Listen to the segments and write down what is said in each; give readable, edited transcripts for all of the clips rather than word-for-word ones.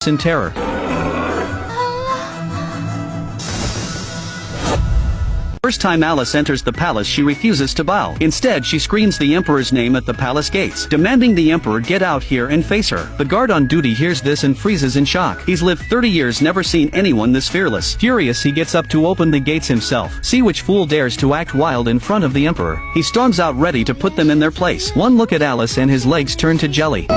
starts in terror. First time Alice enters the palace, she refuses to bow. Instead, she screams the emperor's name at the palace gates, demanding the emperor get out here and face her. The guard on duty hears this and freezes in shock. He's lived 30 years, never seen anyone this fearless. Furious, he gets up to open the gates himself. See which fool dares to act wild in front of the emperor. He storms out ready to put them in their place. One look at Alice and his legs turn to jelly.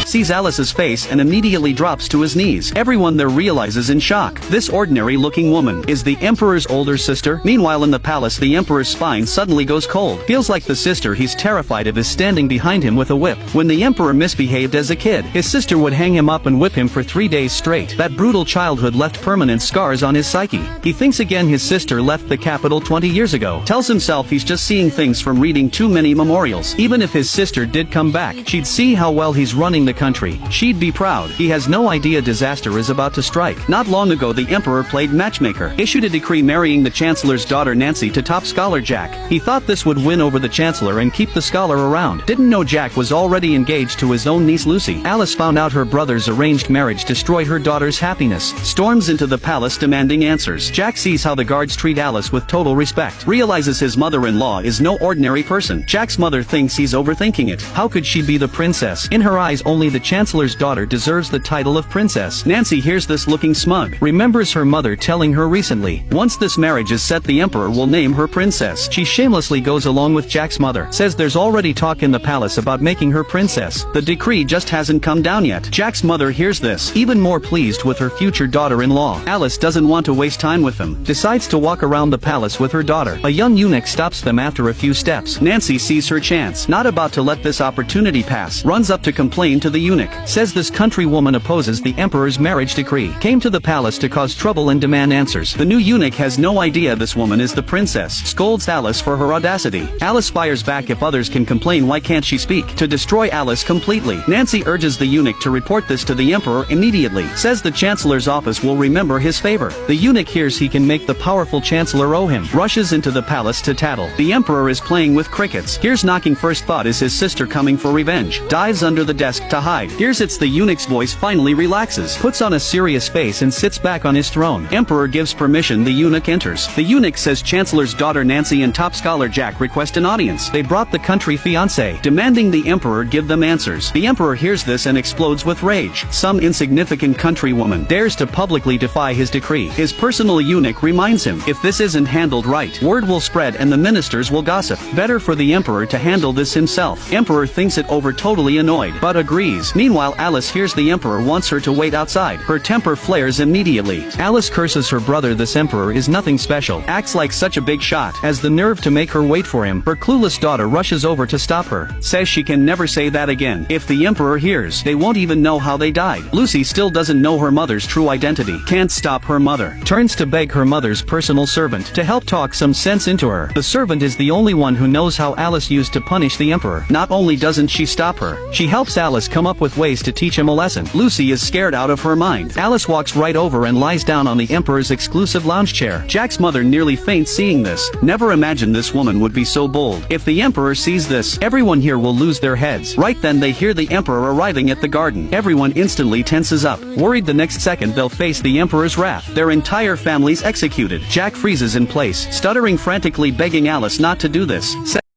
Sees Alice's face and immediately drops to his knees. Everyone there realizes in shock. This ordinary-looking woman is the emperor's older sister. Meanwhile in the palace, the emperor's spine suddenly goes cold. Feels like the sister he's terrified of is standing behind him with a whip. When the emperor misbehaved as a kid, his sister would hang him up and whip him for 3 days straight. That brutal childhood left permanent scars on his psyche. He thinks again his sister left the capital 20 years ago. Tells himself he's just seeing things from reading too many memorials. Even if his sister did come back, she'd see how well he's running the country. She'd be proud. He has no idea disaster is about to strike. Not long ago the emperor played matchmaker. Issued a decree marrying the chancellor's daughter Nancy to top scholar Jack. He thought this would win over the chancellor and keep the scholar around. Didn't know Jack was already engaged to his own niece Lucy. Alice found out her brother's arranged marriage destroyed her daughter's happiness. Storms into the palace demanding answers. Jack sees how the guards treat Alice with total respect. Realizes his mother-in-law is no ordinary person. Jack's mother thinks he's overthinking it. How could she be the princess? In her eyes only the chancellor's daughter deserves the title of princess. Nancy hears this looking smug. Remembers her mother telling her recently, once this marriage is set the emperor will name her princess. She shamelessly goes along with Jack's mother. Says there's already talk in the palace about making her princess. The decree just hasn't come down yet. Jack's mother hears this, even more pleased with her future daughter-in-law. Alice doesn't want to waste time with them. Decides to walk around the palace with her daughter. A young eunuch stops them after a few steps. Nancy sees her chance. Not about to let this opportunity pass. Runs up to complain to the eunuch. Says this country woman opposes the emperor's marriage decree. Came to the palace to cause trouble and demand answers. The new eunuch has no idea this woman is the princess. Scolds Alice for her audacity. Alice fires back, if others can complain why can't she speak? To destroy Alice completely. Nancy urges the eunuch to report this to the emperor immediately. Says the chancellor's office will remember his favor. The eunuch hears he can make the powerful chancellor owe him. Rushes into the palace to tattle. The emperor is playing with crickets. Hears knocking, first thought is his sister coming for revenge. Dives under the desk to hide. Hears it's the eunuch's voice, finally relaxes. Puts on a serious face and sits back on his throne. Emperor gives permission, the eunuch enters. The eunuch says chancellor's daughter Nancy and top scholar Jack request an audience. They brought the country fiancé, demanding the emperor give them answers. The emperor hears this and explodes with rage. Some insignificant country woman dares to publicly defy his decree. His personal eunuch reminds him, if this isn't handled right, word will spread and the ministers will gossip. Better for the emperor to handle this himself. Emperor thinks it over, totally annoyed, but agrees. Meanwhile Alice hears the emperor wants her to wait outside. Her temper flares immediately. Alice curses her brother. This emperor is nothing special. Acts like such a big shot. Has the nerve to make her wait for him. Her clueless daughter rushes over to stop her. Says she can never say that again. If the emperor hears, they won't even know how they died. Lucy still doesn't know her mother's true identity. Can't stop her mother. Turns to beg her mother's personal servant to help talk some sense into her. The servant is the only one who knows how Alice used to punish the emperor. Not only doesn't she stop her, she helps Alice come up with ways to teach him a lesson. Lucy is scared out of her mind. Alice walks right over and lies down on the emperor's exclusive lounge chair. Jack's mother nearly faints seeing this. Never imagined this woman would be so bold. If the emperor sees this, everyone here will lose their heads. Right then they hear the emperor arriving at the garden. Everyone instantly tenses up, worried the next second they'll face the emperor's wrath. Their entire family's executed. Jack freezes in place, stuttering frantically, begging Alice not to do this.